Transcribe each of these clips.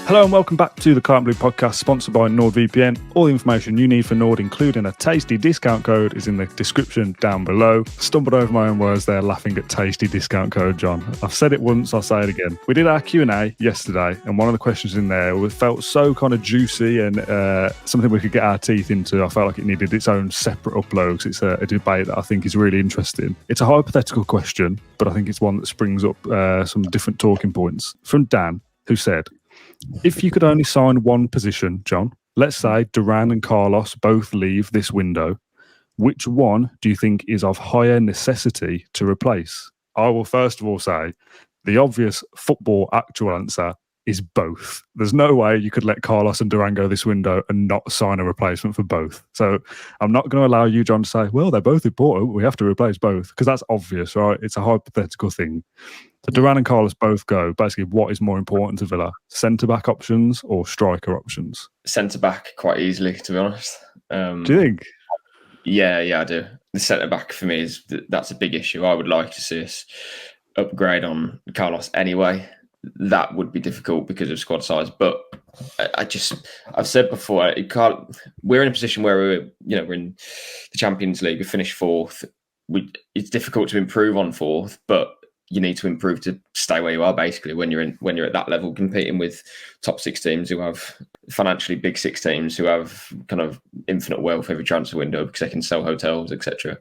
Hello and welcome back to the Claret Blue podcast, sponsored by NordVPN. All the information you need for Nord, including a tasty discount code, is in the description down below. Stumbled over my own words there, laughing at tasty discount code, John. I've said it once, I'll say it again. We did our Q&A yesterday, and one of the questions in there felt so kind of juicy and something we could get our teeth into. I felt like it needed its own separate upload because it's a debate that I think is really interesting. It's a hypothetical question, but I think it's one that springs up some different talking points. From Dan, who said, if you could only sign one position, John, let's say Duran and Carlos both leave this window, which one do you think is of higher necessity to replace? I will first of all say the obvious football actual answer is both. There's no way you could let Carlos and Duran go this window and not sign a replacement for both. So I'm not going to allow you, John, to say, well, they're both important, we have to replace both, because that's obvious, right? It's a hypothetical thing. So Duran and Carlos both go. Basically, what is more important to Villa? Centre-back options or striker options? Centre-back quite easily, to be honest. Do you think? Yeah, I do. The centre-back for me that's a big issue. I would like to see us upgrade on Carlos anyway. That would be difficult because of squad size. But I've said before, we're in a position where we're in the Champions League. We finished fourth. It's difficult to improve on fourth, but you need to improve to stay where you are. Basically, when you're at that level, competing with top six teams who have financially big six teams who have kind of infinite wealth every transfer window because they can sell hotels, etc.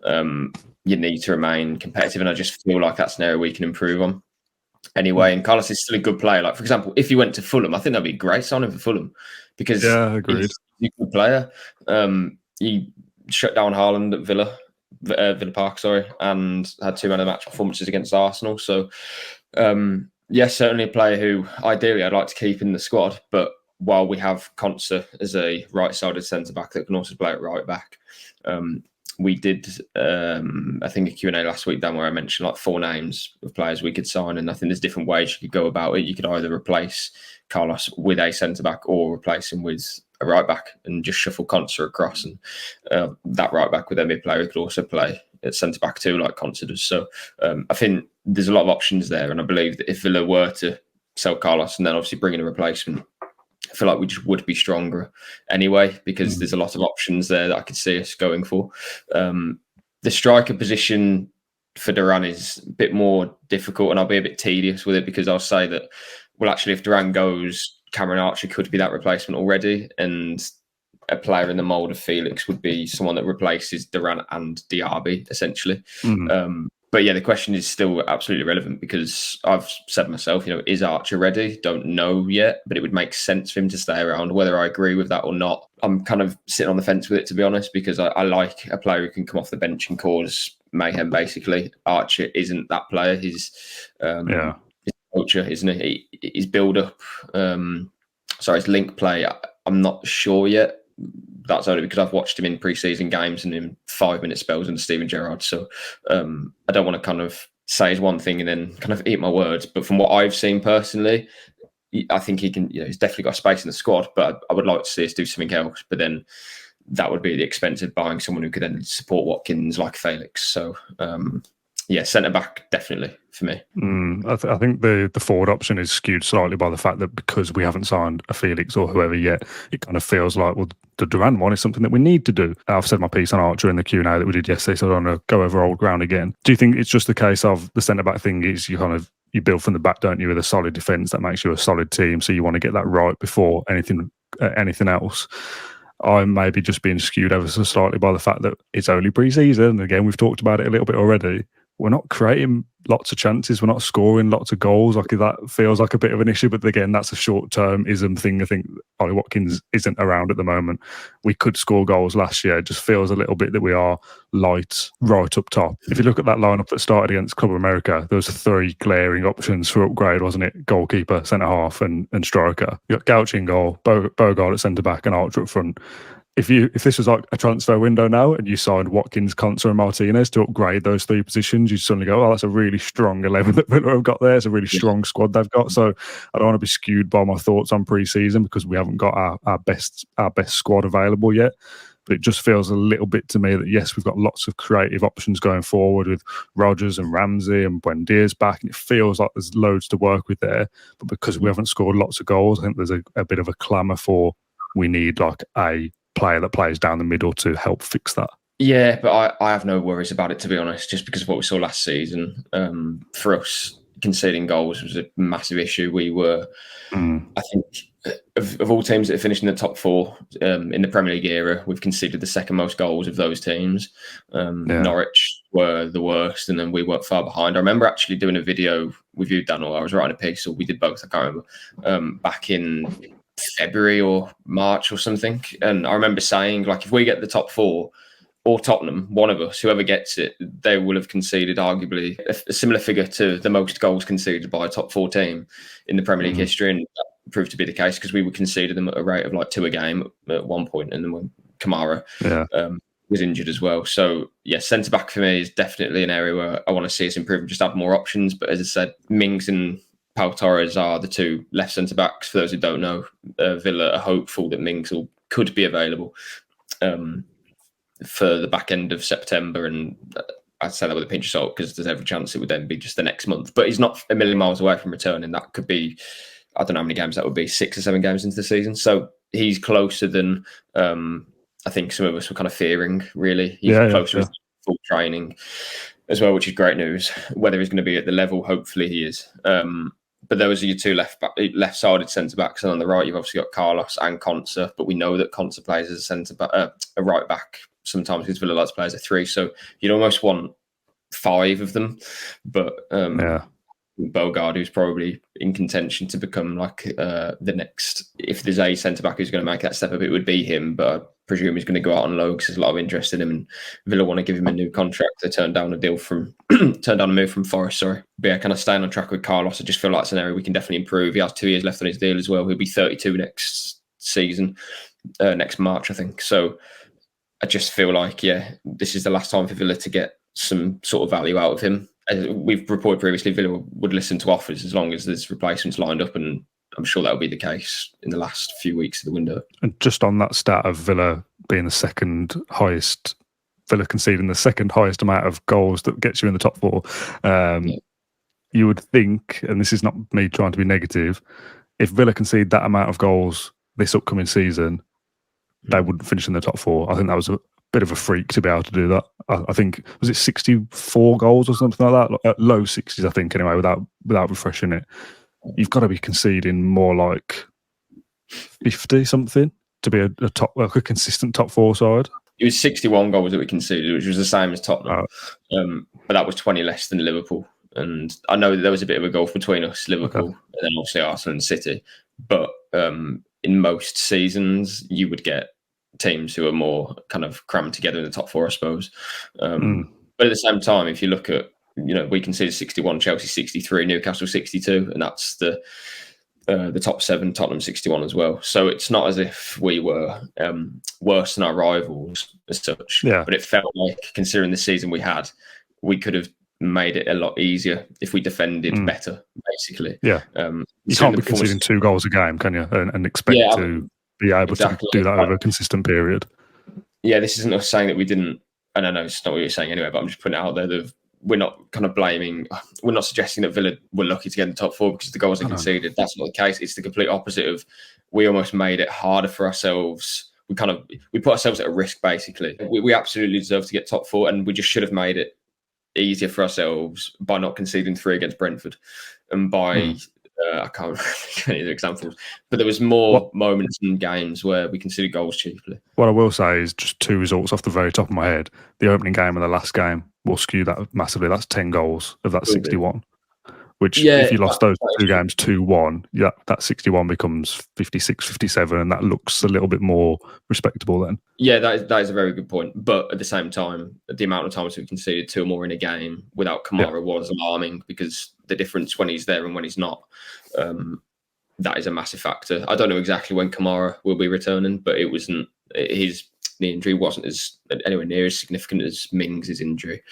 You need to remain competitive, and I just feel like that's an area we can improve on. Anyway, and Carlos is still a good player. Like, for example, if he went to Fulham, I think that'd be a great signing for Fulham because agreed. He's a good player. He shut down Haaland at Villa Park, and had 2 man of the match performances against Arsenal. So, certainly a player who ideally I'd like to keep in the squad. But while we have Konsa as a right-sided centre-back that can also play at right-back, we did, I think, a Q&A last week, Dan, where I mentioned like 4 names of players we could sign. And I think there's different ways you could go about it. You could either replace Carlos with a centre-back or replace him with a right-back and just shuffle Konsa across. And that right-back would then be a player who could also play at centre-back too, like Konsa does. So I think there's a lot of options there. And I believe that if Villa were to sell Carlos and then obviously bring in a replacement, I feel like we just would be stronger anyway, because there's a lot of options there that I could see us going for. The striker position for Duran is a bit more difficult, and I'll be a bit tedious with it because I'll say that, well, actually, if Duran goes, Cameron Archer could be that replacement already, and a player in the mould of Felix would be someone that replaces Duran and Diaby, essentially. But yeah, the question is still absolutely relevant because I've said myself, is Archer ready? Don't know yet, but it would make sense for him to stay around. Whether I agree with that or not, I'm kind of sitting on the fence with it, to be honest, because I like a player who can come off the bench and cause mayhem, basically. Archer isn't that player. He's his culture, isn't he? His build-up, his link play, I'm not sure yet. That's only because I've watched him in pre-season games and in 5-minute spells under Steven Gerrard. So I don't want to kind of say his one thing and then kind of eat my words. But from what I've seen personally, I think he can. He's definitely got space in the squad. But I would like to see us do something else. But then that would be at the expense of buying someone who could then support Watkins like Felix. So centre back definitely for me. I think the forward option is skewed slightly by the fact that because we haven't signed a Felix or whoever yet, it kind of feels like, well, the Duran one is something that we need to do. I've said my piece on Archer in the Q&A that we did yesterday, so I don't want to go over old ground again. Do you think it's just the case of the centre-back thing is you build from the back, don't you, with a solid defence that makes you a solid team, so you want to get that right before anything else? I'm maybe just being skewed ever so slightly by the fact that it's only pre-season. Again, we've talked about it a little bit already. We're not creating lots of chances. We're not scoring lots of goals. Like, that feels like a bit of an issue. But again, that's a short-termism thing. I think Ollie Watkins isn't around at the moment. We could score goals last year. It just feels a little bit that we are light right up top. If you look at that lineup that started against Club America, there was 3 glaring options for upgrade, wasn't it? Goalkeeper, centre-half and striker. You got Gauchi in goal, Bogard at centre-back and Archer up front. If this was like a transfer window now and you signed Watkins, Konsa and Martinez to upgrade those 3 positions, you suddenly go, oh, that's a really strong 11 that Villa have got there. It's a really strong squad they've got. So I don't want to be skewed by my thoughts on pre-season because we haven't got our best squad available yet. But it just feels a little bit to me that, yes, we've got lots of creative options going forward with Rodgers and Ramsey and Buendía's back, and it feels like there's loads to work with there. But because we haven't scored lots of goals, I think there's a bit of a clamour for we need like a player that plays down the middle to help fix that. Yeah, but I have no worries about it, to be honest, just because of what we saw last season. For us, conceding goals was a massive issue. We were, I think, of all teams that have finished in the top four in the Premier League era, we've conceded the second most goals of those teams. Norwich were the worst, and then we weren't far behind. I remember actually doing a video with you, Daniel. I was writing a piece, or we did both, I can't remember, back in February or March or something. And I remember saying, like, if we get the top four, or Tottenham, one of us, whoever gets it, they will have conceded arguably a similar figure to the most goals conceded by a top four team in the Premier League history. And that proved to be the case because we would concede them at a rate of like 2 a game at one point. And then when Kamara was injured as well. So, yeah, centre-back for me is definitely an area where I want to see us improve and just have more options. But as I said, Mings and Pau Torres are the two left centre-backs. For those who don't know, Villa are hopeful that Mings could be available for the back end of September, and I'd say that with a pinch of salt because there's every chance it would then be just the next month. But he's not a million miles away from returning. That could be, I don't know how many games that would be, 6 or 7 games into the season. So he's closer than I think some of us were kind of fearing, really. He's closer to full training as well, which is great news. Whether he's going to be at the level, hopefully he is. But those are your two left-sided centre-backs. And on the right, you've obviously got Carlos and Konsa. But we know that Konsa plays as a right-back sometimes because Villa likes to play as a 3. So you'd almost want 5 of them. But Bogard, who's probably in contention to become like the next, if there's a centre-back who's going to make that step up, it would be him. But I presume he's going to go out on loan because there's a lot of interest in him, and Villa want to give him a new contract. They turned down a move from Forest, sorry. But yeah, kind of staying on track with Carlos, I just feel like it's an area we can definitely improve. He has 2 years left on his deal as well. He'll be 32 next season, next March, I think. So I just feel like, this is the last time for Villa to get some sort of value out of him. As we've reported previously, Villa would listen to offers as long as there's replacements lined up, and I'm sure that'll be the case in the last few weeks of the window. And just on that stat of Villa being the second highest, Villa conceding the second highest amount of goals that gets you in the top 4, you would think, and this is not me trying to be negative, if Villa concede that amount of goals this upcoming season, they wouldn't finish in the top 4. I think that was a bit of a freak to be able to do that. I think, was it 64 goals or something like that? At low 60s, I think, anyway, without refreshing it. You've got to be conceding more like 50 something to be a consistent top 4 side. It was 61 goals that we conceded, which was the same as Tottenham. But that was 20 less than Liverpool. And I know that there was a bit of a gulf between us, Liverpool, and then obviously Arsenal and City. But in most seasons, you would get teams who are more kind of crammed together in the top 4, I suppose. But at the same time, if you look at, we conceded 61, Chelsea 63, Newcastle 62, and that's the top 7, Tottenham 61 as well. So it's not as if we were worse than our rivals as such. Yeah. But it felt like, considering the season we had, we could have made it a lot easier if we defended better, basically. Yeah. You can't be conceding 2 goals a game, can you? And expect to be able to do that over a consistent period. Yeah, this isn't us saying that we didn't, and I know it's not what you're saying anyway, but I'm just putting it out there that we're not kind of we're not suggesting that Villa were lucky to get in the top 4 because the goals they conceded. That's not the case. It's the complete opposite of, we almost made it harder for ourselves. We put ourselves at a risk, basically. We absolutely deserve to get top 4, and we just should have made it easier for ourselves by not conceding 3 against Brentford, and by I can't think of any other examples, but there was more moments in games where we conceded goals cheaply. What I will say is just 2 results off the very top of my head. The opening game and the last game will skew that massively. That's 10 goals of that 61. Which, if you lost those 2 games 2-1, that 61 becomes 56, 57, and that looks a little bit more respectable then. Yeah, that is a very good point. But at the same time, the amount of times we conceded 2 or more in a game without Kamara was alarming, because the difference when he's there and when he's not, that is a massive factor. I don't know exactly when Kamara will be returning, but his knee injury wasn't anywhere near as significant as Mings' injury,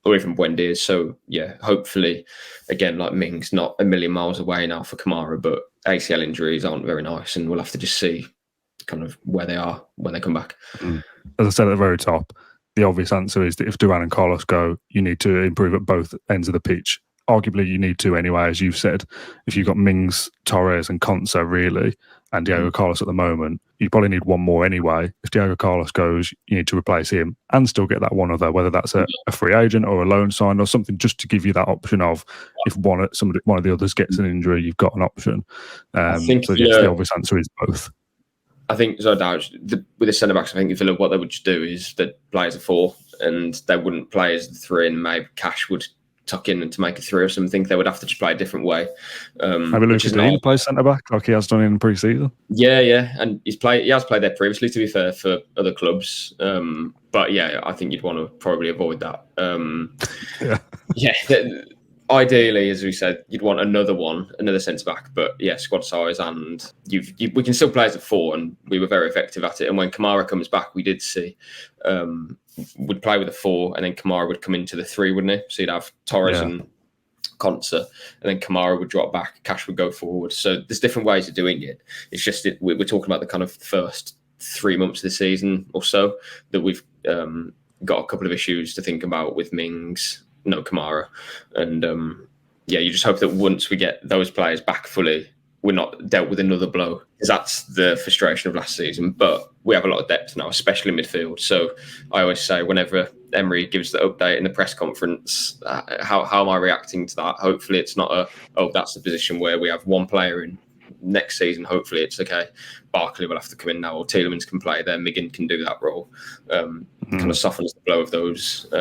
or even Buendía's. So yeah, hopefully, again, like Mings, not a million miles away now for Kamara, but ACL injuries aren't very nice, and we'll have to just see kind of where they are when they come back. As I said at the very top, the obvious answer is that if Duran and Carlos go, you need to improve at both ends of the pitch. Arguably, you need to anyway, as you've said. If you've got Mings, Torres, and Konsa, really, and Diego Carlos at the moment, you probably need one more anyway. If Diego Carlos goes, you need to replace him and still get that one other, whether that's a free agent or a loan sign or something, just to give you that option of if one of the others gets an injury, you've got an option. I think the obvious answer is both. I think, so doubt with the centre backs, I think Villa, what they would just do is they'd play as a 4 and they wouldn't play as the 3, and maybe Cash would tuck in and to make a 3 or something. They would have to just play a different way. Maybe Lucas Dean plays centre back like he has done in pre-season. Yeah, and he has played there previously, to be fair, for other clubs. But yeah, I think you'd want to probably avoid that. Ideally, as we said, you'd want another centre back, but yeah, squad size, and we can still play as a 4, and we were very effective at it. And when Kamara comes back, we did see would play with a 4, and then Kamara would come into the 3, wouldn't he? So you'd have Torres and Konsa, and then Kamara would drop back, Cash would go forward. So there's different ways of doing it. It's just we're talking about the kind of first 3 months of the season or so that we've got a couple of issues to think about with Mings. No Kamara, and you just hope that once we get those players back fully, we're not dealt with another blow, because that's the frustration of last season. But we have a lot of depth now, especially midfield. So I always say, whenever Emery gives the update in the press conference, how am I reacting to that? Hopefully it's not that's the position where we have one player in. Next season, hopefully it's okay. Barkley will have to come in now, or Tielemans can play there. Migan can do that role. Kind of softens the blow of those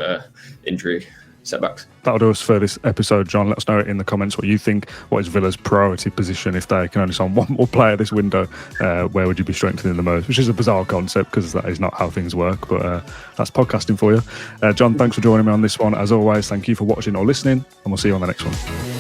injury setbacks. That'll do us for this episode, John. Let us know in the comments what you think. What is Villa's priority position if they can only sign one more player this window? Where would you be strengthening the most? Which is a bizarre concept, because that is not how things work, but that's podcasting for you. John, thanks for joining me on this one. As always, thank you for watching or listening, and we'll see you on the next one.